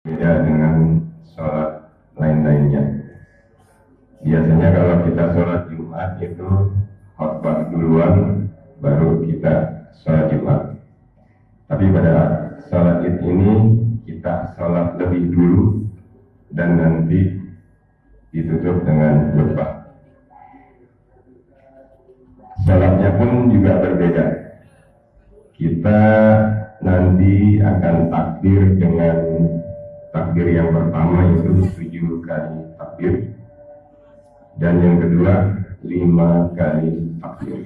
Beda dengan sholat lain-lainnya. Biasanya kalau kita sholat Jumat itu khotbah duluan, baru kita sholat Jumat. Tapi pada sholat Id ini kita sholat lebih dulu dan nanti ditutup dengan khutbah. Sholatnya pun juga berbeda. Kita nanti akan takbir dengan takbir yang pertama itu 7 kali takbir, dan yang kedua 5 kali takbir.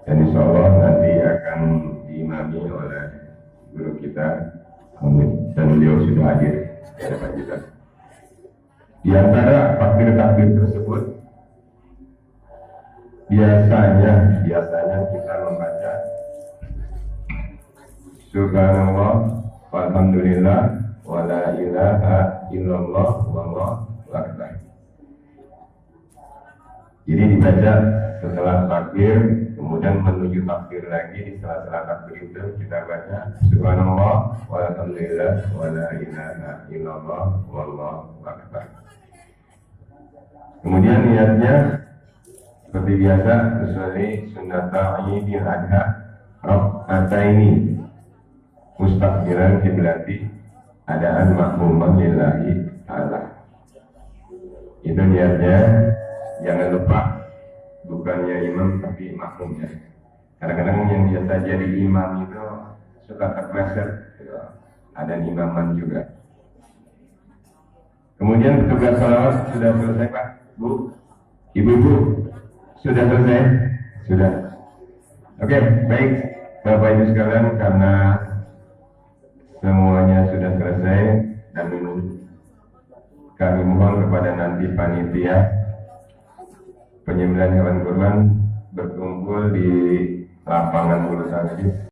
Dan insya Allah nanti akan diimami oleh guru kita Hamid, dan beliau sudah hadir di hadapan kita. Di antara takbir-takbir tersebut biasanya kita membaca Subhanallah walhamdulillah wala ilaha illallah wallahu akbar. Jadi dibaca setelah takbir, kemudian menuju takbir lagi. Di sela-sela takbir itu kita baca Subhanallah walhamdulillah wala ilaha illallah wallahu akbar. Kemudian niatnya seperti biasa, usolli sunnata idil adha rak'ataini mustaqbilan kiblati adaan makmuman lillahi ta'ala. Itu niatnya. Jangan lupa, bukannya imam tapi makmumnya. Kadang-kadang yang biasa jadi imam itu suka terpleset, ada imaman juga. Kemudian petugas salawat sudah selesai, Pak, Bu, Ibu-ibu, sudah selesai? Sudah. Oke, baik Bapak Ibu sekalian, karena semuanya sudah selesai dan kami mohon kepada nanti panitia penyembelihan hewan kurban berkumpul di lapangan bulu tangkis.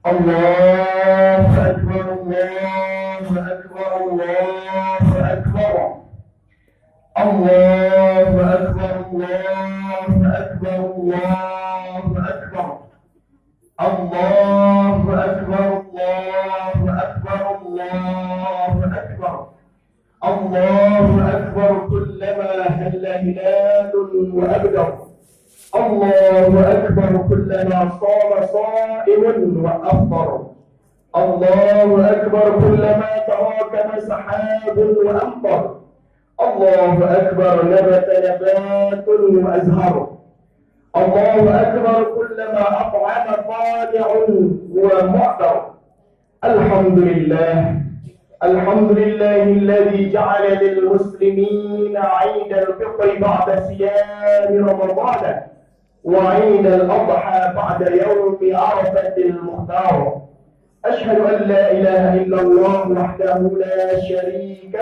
Allahu Akbar, Allahu Akbar, Allahu Akbar. Allahu Akbar, Allahu Akbar, Allahu Akbar. Allahu Akbar, Allahu Akbar, Allahu Akbar. Allahu Akbar kullama halla hilalun wa abdar. Allahu Akbar kullama sama sa'imun wa aftar. Allahu Akbar kullama tarakama sahabun wa amtar. الله أكبر نبت نبات وأزهر. الله أكبر كلما أطعم طالع ومعطر. الحمد لله. الحمد لله الذي جعل للمسلمين عيد الفطر بعد صيام رمضان وعيد الأضحى بعد يوم عرفة المختار. أشهد أن لا إله إلا الله وحده لا شريك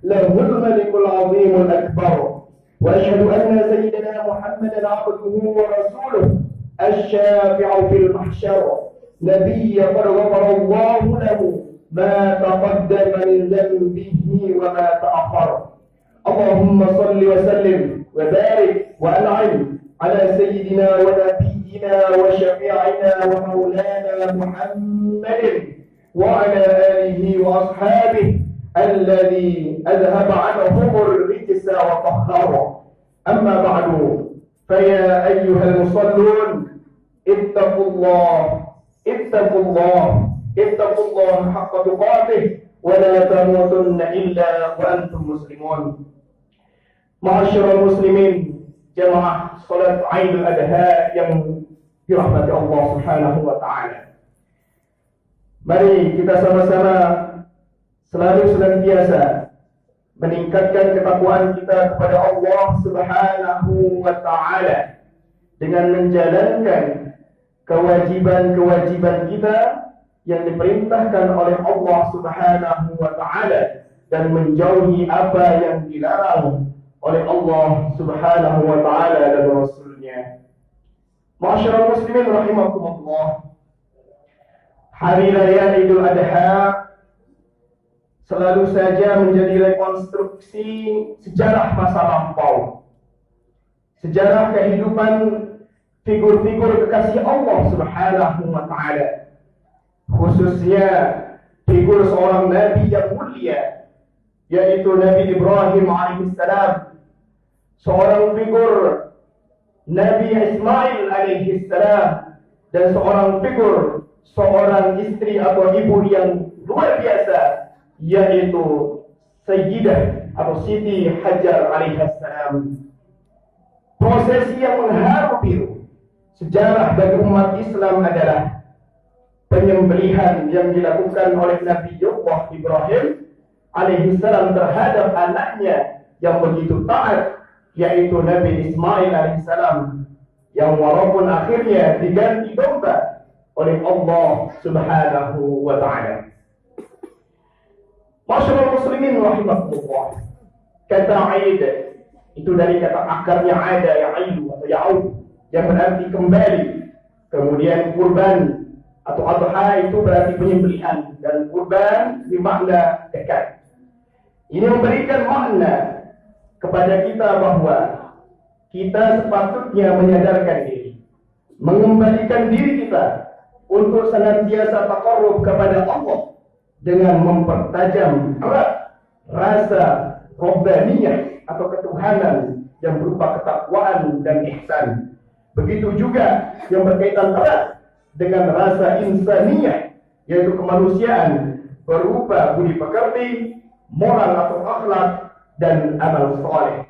له الملك العظيم الأكبر. وأشهد أن سيدنا محمدا عبده ورسوله الشافع في المحشر، نبي قد غفر الله له ما تقدم من ذنبه وما تأخر. اللهم صل وسلم وبارك وأنعم على سيدنا ونبينا وشفيعنا ومولانا محمد وعلى آله وأصحابه الذي أذهب عنهم الرجس وطهر. أما بعد، فيا أيها المصلون اتقوا الله، اتقوا الله، اتقوا الله حق تقاته ولا تموتن إلا وأنتم مسلمون. معاشر المسلمين، jamaah salat Idul Adha yang dirahmati Allah Subhanahu wa taala. Mari kita sama-sama selalu senantiasa meningkatkan ketakwaan kita kepada Allah Subhanahu wa taala dengan menjalankan kewajiban-kewajiban kita yang diperintahkan oleh Allah Subhanahu wa taala dan menjauhi apa yang dilarang oleh Allah Subhanahu wa taala dan Rasulnya. Masyaallah muslimin rahimakumullah. Hari raya Idul Adha selalu saja menjadi rekonstruksi sejarah masa lampau. Sejarah kehidupan figur-figur kekasih Allah Subhanahu wa taala. Khususnya figur seorang nabi yang mulia, yaitu Nabi Ibrahim alaihissalam, seorang figur Nabi Ismail alaihissalam, dan seorang figur seorang istri atau ibu yang luar biasa, yaitu Sayyidah atau Siti Hajar alaihissalam. Prosesi yang mengharu biru sejarah bagi umat Islam adalah penyembelihan yang dilakukan oleh Nabi Ibrahim alaihissalam terhadap anaknya yang begitu taat, yaitu Nabi Ismail alaihissalam, yang walaupun akhirnya diganti domba oleh Allah Subhanahu wa taala. Masyaallah muslimin rahimakumullah. Kata Aid itu dari kata akarnya ada, ya'aidu atau ya'ud, yang berarti kembali. Kemudian kurban atau adha itu berarti penyembelihan, dan kurban bermakna dekat. Ini memberikan makna kepada kita bahwa kita sepatutnya menyadarkan diri, mengembalikan diri kita untuk senantiasa taqarrub kepada Allah dengan mempertajam rasa robbaniyah atau ketuhanan yang berupa ketakwaan dan ihsan. Begitu juga yang berkaitan erat dengan rasa insaniyah, yaitu kemanusiaan berupa budi pekerti, moral atau akhlak, dan amal soleh.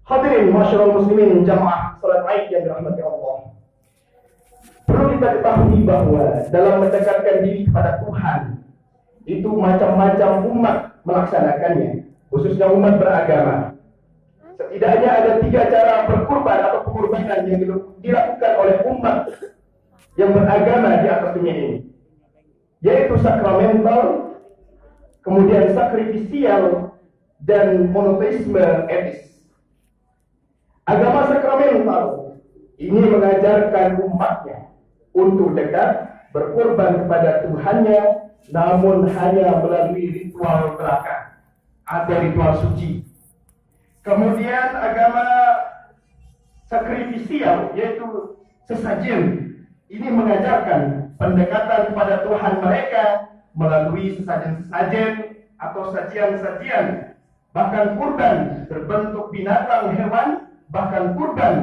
Hadirin masyaallah muslimin jamaah salat Aid yang dirahmati Allah. Perlu kita ketahui bahwa dalam mendekatkan diri kepada Tuhan itu macam-macam umat melaksanakannya, khususnya umat beragama. Setidaknya ada 3 cara berkurban atau pengorbanan yang dilakukan oleh umat yang beragama di atas dunia ini, yaitu sakramental, kemudian sakrifisial, dan monoteisme etis. Agama sakramental ini mengajarkan umatnya untuk dekat berkorban kepada Tuhannya, namun hanya melalui ritual belaka atau ritual suci. Kemudian agama sakrifisial, yaitu sesajen, ini mengajarkan pendekatan kepada Tuhan mereka melalui sesajen-sesajen atau sajian-sajian, bahkan kurban berbentuk binatang hewan, bahkan kurban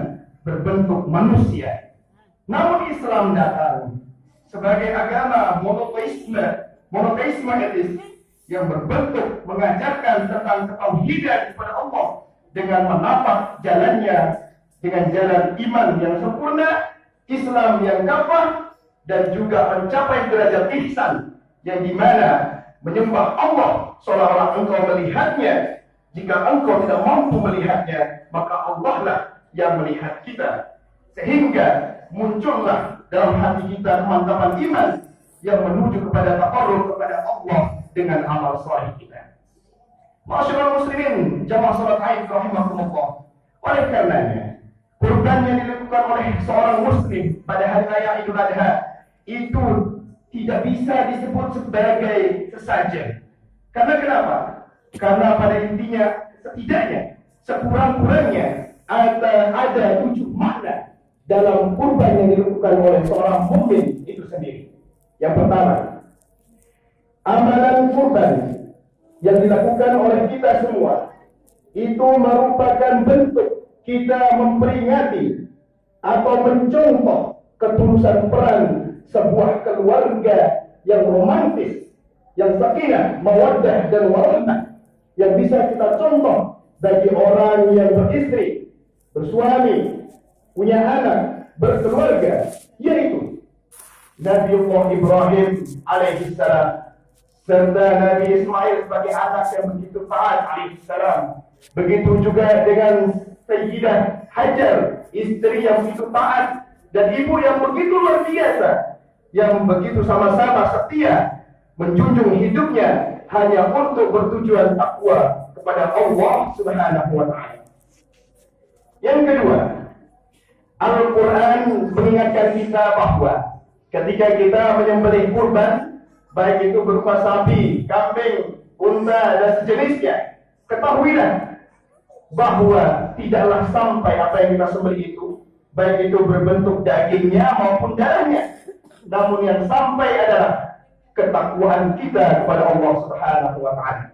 berbentuk manusia. Namun Islam datang sebagai agama monoteisme etis yang berbentuk mengajarkan tentang ketauhidan kepada Allah dengan menapak jalannya dengan jalan iman yang sempurna, Islam yang kafah, dan juga mencapai derajat ihsan, yang dimana menyembah Allah seolah-olah engkau melihatnya. Jika engkau tidak mampu melihatnya, maka Allah lah yang melihat kita. Sehingga muncullah dalam hati kita kemantapan iman yang menuju kepada taqarrub kepada Allah dengan amal saleh kita. Masyaallah muslimin jamaah salat Aid rahimakumullah. Oleh karenanya, kurban yang dilakukan oleh seorang muslim pada hari raya Idul Adha itu tidak bisa disebut sebagai sesajen. Karena kenapa? Karena pada intinya setidaknya sekurang-kurangnya ada 7 makna dalam kurban yang dilakukan oleh seorang mukmin itu sendiri. Yang pertama, amalan kurban yang dilakukan oleh kita semua itu merupakan bentuk kita memperingati atau mencontoh ketulusan peran sebuah keluarga yang romantis, yang sakinah, mawaddah, dan warahmah, yang bisa kita contoh bagi orang yang beristri, bersuami, punya anak, berkeluarga, yaitu Nabiullah Ibrahim alaihissalam serta Nabi Ismail sebagai anak yang begitu taat alaihissalam. Begitu juga dengan Sayyidah Hajar, istri yang begitu taat, dan ibu yang begitu luar biasa, yang begitu sama-sama setia menjunjung hidupnya hanya untuk bertujuan takwa kepada Allah Subhanahu wa taala. Yang kedua, Al-Quran mengingatkan kita bahwa ketika kita menyembelih kurban, baik itu berupa sapi, kambing, unta, dan sejenisnya, ketahuilah bahwa tidaklah sampai apa yang kita sembelih itu, baik itu berbentuk dagingnya maupun darahnya, namun yang sampai adalah ketakwaan kita kepada Allah Subhanahu wa Ta'ala.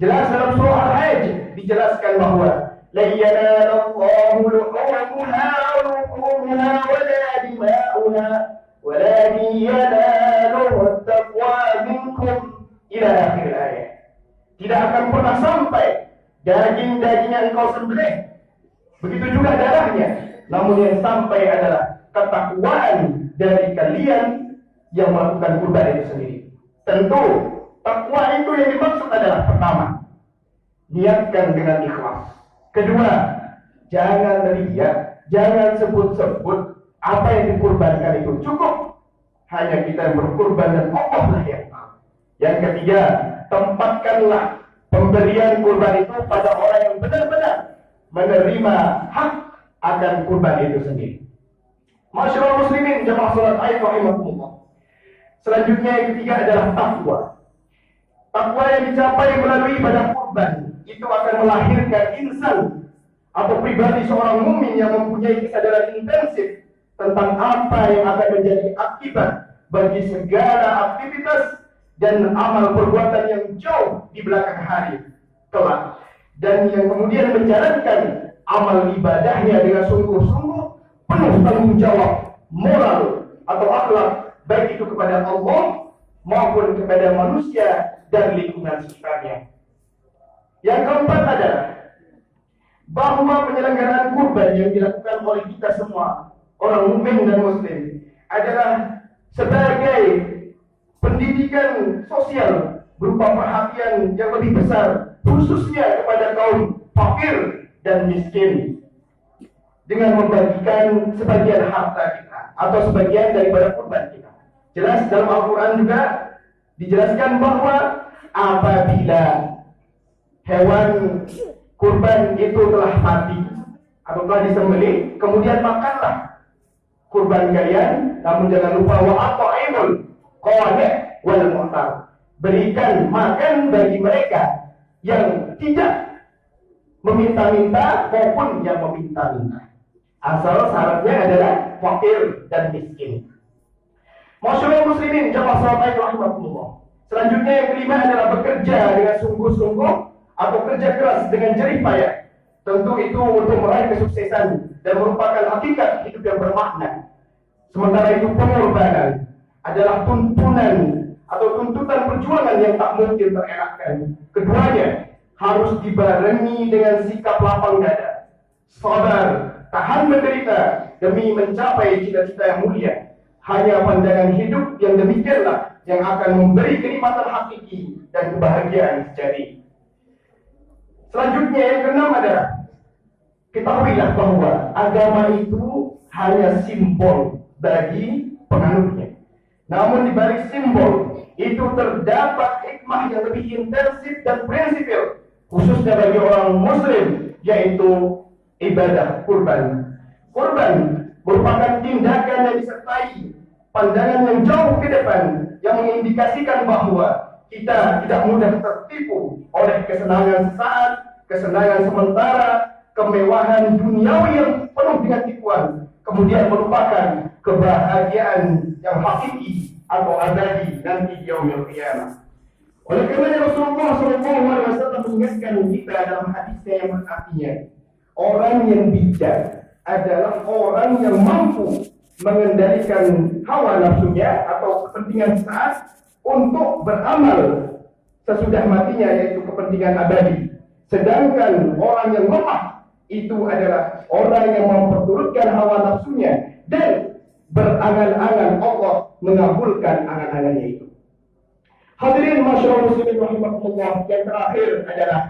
Jelas dalam surah Al-Hajj dijelaskan bahwa la yanalallahu luhumuha wala dima'uha walakin yanaluhu taqwa minkum ila akhir ayat. Tidak akan pernah sampai daging-daging yang engkau sembelih, begitu juga darahnya, namun yang sampai adalah ketakwaan dari kalian yang melakukan kurban itu sendiri. Tentu takwa itu yang dimaksud adalah pertama, niatkan dengan ikhlas. Kedua, jangan riya, jangan sebut-sebut apa yang dikurbankan itu. Cukup hanya kita yang berkurban dan Allah lah yang tahu. Yang ketiga, tempatkanlah pemberian kurban itu pada orang yang benar-benar menerima hak akan kurban itu sendiri. Masyaallah muslimin jamaah salat Aid rahimakumullah. Selanjutnya yang ketiga adalah takwa. Takwa yang dicapai melalui ibadah kurban itu akan melahirkan insan atau pribadi seorang mukmin yang mempunyai kesadaran intensif tentang apa yang akan menjadi akibat bagi segala aktivitas dan amal perbuatan yang jauh di belakang hari kelak, dan yang kemudian menjalankan amal ibadahnya dengan sungguh-sungguh penuh tanggung jawab moral atau akhlak, baik itu kepada Allah maupun kepada manusia dan lingkungan sekitarnya. Yang keempat adalah bahwa penyelenggaraan kurban yang dilakukan oleh kita semua, orang mukmin dan muslim, adalah sebagai pendidikan sosial berupa perhatian yang lebih besar, khususnya kepada kaum fakir dan miskin, dengan membagikan sebagian harta kita atau sebagian daripada kurban kita. Jelas dalam Al-Quran juga dijelaskan bahwa apabila hewan kurban itu telah mati atau telah disembelih, kemudian makanlah kurban kalian, namun jangan lupa wa at'imul qani' wal mu'tar. Berikan makan bagi mereka yang tidak meminta-minta maupun yang meminta-minta. Asal syaratnya adalah fakir dan miskin. Masyaallah muslimin jamaah salat rahimakumullah. Selanjutnya yang kelima adalah bekerja dengan sungguh-sungguh atau kerja keras dengan jerih payah. Tentu itu untuk meraih kesuksesan dan merupakan hakikat hidup yang bermakna. Sementara itu pengorbanan adalah tuntunan atau tuntutan perjuangan yang tak mungkin terelakkan. Keduanya harus dibarengi dengan sikap lapang dada, sabar, tahan menderita demi mencapai cita-cita yang mulia. Hanya pandangan hidup yang demikianlah yang akan memberi kenikmatan hakiki dan kebahagiaan sejati. Selanjutnya yang keenam adalah ketahuilah bahwa agama itu hanya simbol bagi penganutnya. Namun di balik simbol itu terdapat hikmah yang lebih intensif dan prinsipil, khususnya bagi orang muslim, yaitu ibadah kurban. Kurban merupakan tindakan yang disertai pandangan yang jauh ke depan, yang mengindikasikan bahwa kita tidak mudah tertipu oleh kesenangan sesaat, kesenangan sementara, kemewahan duniawi yang penuh dengan tipuan, kemudian merupakan kebahagiaan yang hakiki atau abadi nanti di yaumil qiyamah. Oleh karena Rasulullah SAW mengingatkan kita dalam hadisnya yang berartinya, orang yang bijak adalah orang yang mampu mengendalikan hawa nafsunya atau kepentingan saat untuk beramal sesudah matinya, yaitu kepentingan abadi. Sedangkan orang yang lemah itu adalah orang yang memperturutkan hawa nafsunya dan berangan-angan Allah mengabulkan angan-angannya itu. Hadirin masyaallah muslimin rahimakumullah, yang terakhir adalah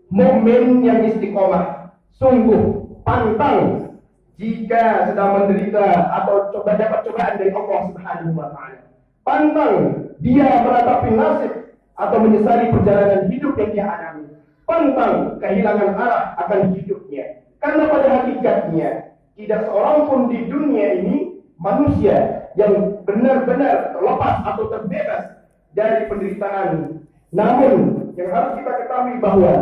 mukmin yang istiqomah, sungguh pantang jika sedang menderita atau dapat cobaan dari Allah Subhanahu wa Ta'ala. Pantang dia meratapi nasib atau menyesali perjalanan hidup yang dia alami. Pantang kehilangan arah akan hidupnya. Karena pada hakikatnya Tidak seorang pun di dunia ini manusia yang benar-benar terlepas atau terbebas dari penderitaan. Namun yang harus kita ketahui bahwa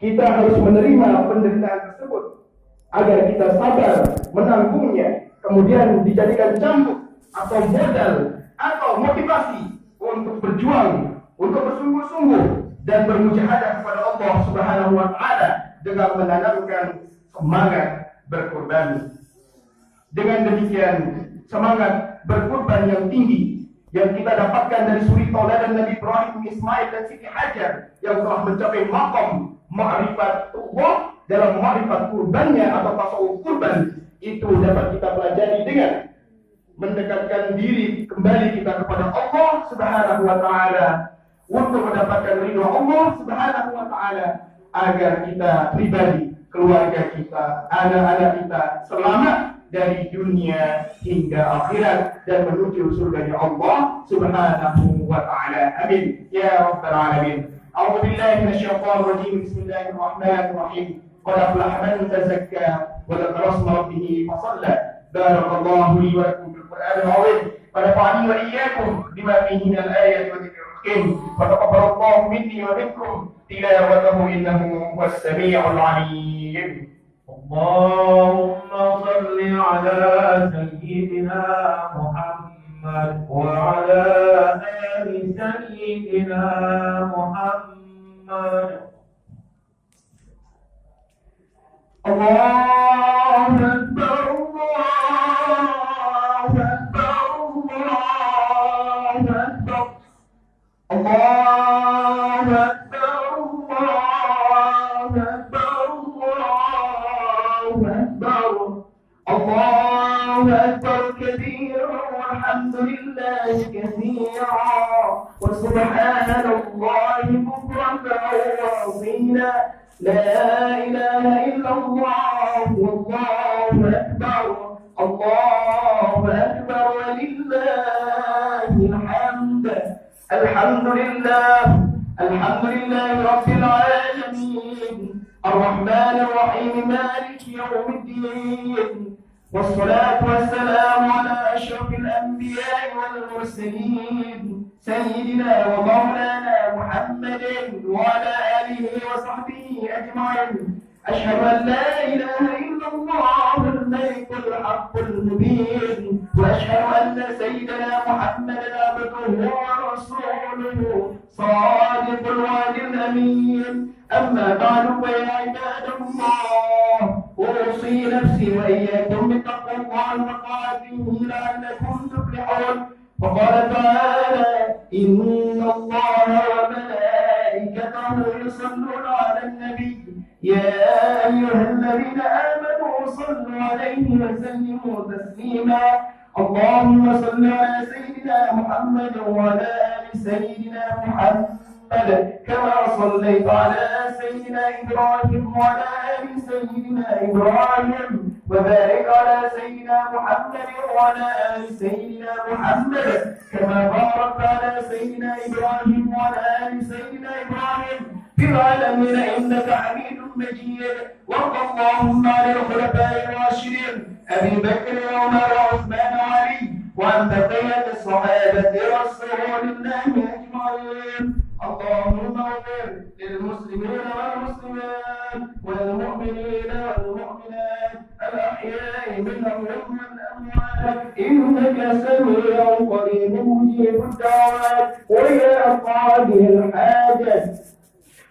kita harus menerima penderitaan tersebut agar kita sabar menanggungnya, kemudian dijadikan cambuk atau modal atau motivasi untuk berjuang, untuk bersungguh-sungguh dan bermujahadah kepada Allah Subhanahu wa taala dengan menanamkan semangat berkorban. Dengan demikian, semangat berkorban yang tinggi yang kita dapatkan dari suri tauladan Nabi Ibrahim, Ismail dan Siti Hajar yang telah mencapai maqam ma'rifatullah dalam ma'rifat kurbannya atau tasawuf kurban, itu dapat kita pelajari dengan mendekatkan diri kembali kita kepada Allah Subhanahu wa taala untuk mendapatkan ridha Allah Subhanahu wa taala agar kita pribadi, keluarga kita, anak-anak kita selamat dari dunia hingga akhirat dan menuju surganya Allah Subhanahu wa taala. Amin ya rabbal alamin. A'udzu billahi minasyaitonir rajim. Bismillahirrahmanirrahim. Qad aflaha man tazakka wa dzakara isma rabbih fa shalla. Barakallahu li wa lakum bil Qur'anil 'azim. Wa nafa'ani wa iyyakum bima fihi min al-ayati wa dhikril hakim. Wa taqabbalallahu minni wa minkum tilawatahu innahu huwas samii'ul 'aliim. اللهم صل على سيدنا محمد وعلى آل سيدنا محمد. الله أكبر الله أكبر الله أكبر الله أكبر الله أكبر الله أكبر كبيرا والحمد لله كثيرا وسبحان الله بكرة وأصيلا. لا إله إلا الله والله أكبر الله أكبر ولله الحمد. الحمد لله رب العالمين الرحمن الرحيم مالك يوم الدين والصلاة والسلام على أشرف الأنبياء والمرسلين سيدنا ومولانا محمد وعلى آله وصحبه أجمعين. أشهد أن لا إله إلا الله الملك الحق المبين وأشهد أن سيدنا محمدا عبده ورسوله صادق الوعد الأمين. أما بعد فيا عباد الله أوصي نفسي وإياكم بتقوى الله وطاعته لعلكم تفلحون. وقال تعالى إن الله وملائكته يصلون على النبي يا أيها الذين آمنوا صلوا عليه وسلموا تسليما. اللهم صل على سيدنا محمد وعلى آل سيدنا محمد كما صليت على سيدنا إبراهيم وعلى آل سيدنا إبراهيم وبارك على سيدنا محمد وعلى آل سيدنا محمد كما باركت على سيدنا إبراهيم وعلى آل سيدنا إبراهيم في العالمين إنك حميد مجيد. وارض اللهم عن الخلفاء الراشدين أبي بكر وعمر وعثمان وعلي وعن بقية الصحابة رسول الله أجمعين. اللهم اغفر للمسلمين والمسلمات والمؤمنين والمؤمنات الأحياء منهم والأموات إنك سميع قريب مجيب الدعوات وإلى قاضي الحاجات.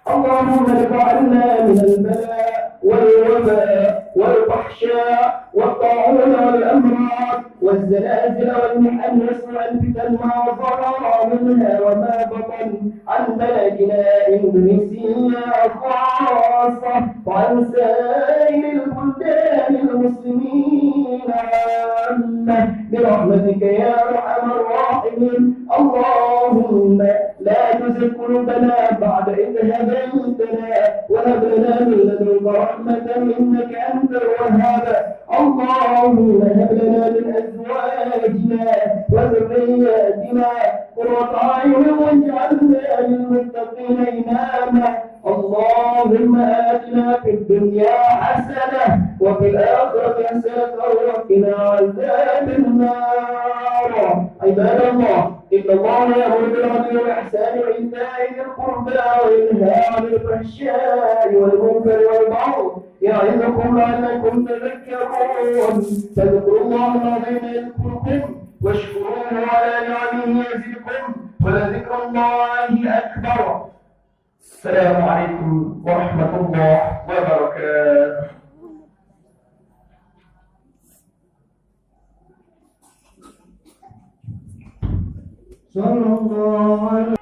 اللهم ارفع عنا من البلاء والوباء والفحشاء والطاعون والأمراض والزلازل والمحن والفتن ما ظهر منها وما بطن عن بلدنا إندونيسيا خاصة وعن سائر البلدان المسلمين عامة برحمتك يا أرحم الراحمين. اللهم لا تزغ قلوبنا بعد إذ هديتنا وهب لنا من لدنك رحمة إنك أنت الوهاب. اللهم هب لنا من أزواجنا وذرياتنا قرة أعين واجعلنا للمتقين إماما. اللهم آتنا في الدنيا حسنة وفي الآخرة والإحسان وقنا عذاب النار. عباد الله، إن الله يأمر بالعدل والإحسان وإيتاء ذي القربى وينهى عن الفحشاء والمنكر والبغي يعظكم لعلكم تذكرون. فاذكروا الله العظيم يذكركم واشكروه على نعمه يزدكم ولذكر الله أكبر. السلام عليكم ورحمة الله وبركاته. صلى الله عليه